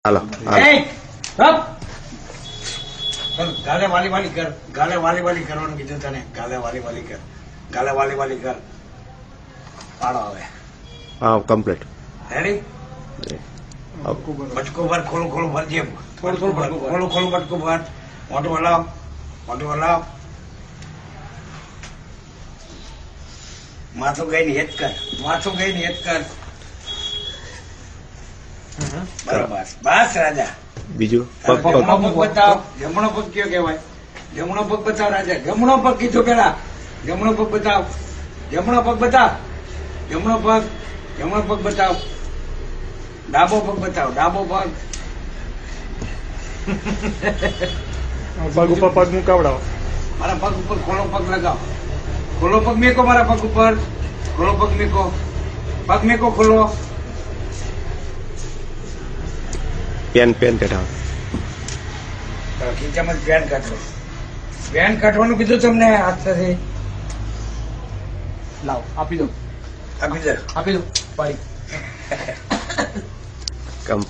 હાલો ગાલે વાલી વાલી કર, ગાલે વાલી વાલી કરવાનું કીધું તને. ગાલે વાલી વાલી કર, ગાલે વાલી વાલી કર. પાડો હવે. હા કમ્પ્લીટ. રેડી? બટકું ભર, ખોલું ખોલું ભરજે. ખોલું ખોલું બટકું ભર. મોટું હલાવ, મોટું હલાવ. માથું ગઈ ને હેત કર, માથું ગઈ ને હેત કર. બરાબર, બસ રાજા. બીજું જમણો પગ બતાવ. જમણો પગ કયો કહેવાય? જમણો પગ બતાવ રાજા. જમણો પગ કીધું પેલા. જમણો પગ બતાવ. જમણો પગ બતાવ. જમણો પગ. જમણો પગ બતાવ. ડાબો પગ બતાવ. ડાબો પગ. પગ ઉપર પગ મુકાવડાવો. મારા પગ ઉપર ખોલો પગ લગાવ. ખોલો પગ મેકો મારા પગ ઉપર. ખોલો પગ મેકો. પગ મેકો ખોલો. પેન પેન કઢાવો. ખીચામાં પેન કાઢો. પેન કાઢવાનું કીધું તમને હાથથી. લાવ આપી દો આપી દે. આપી દો પાડી કમ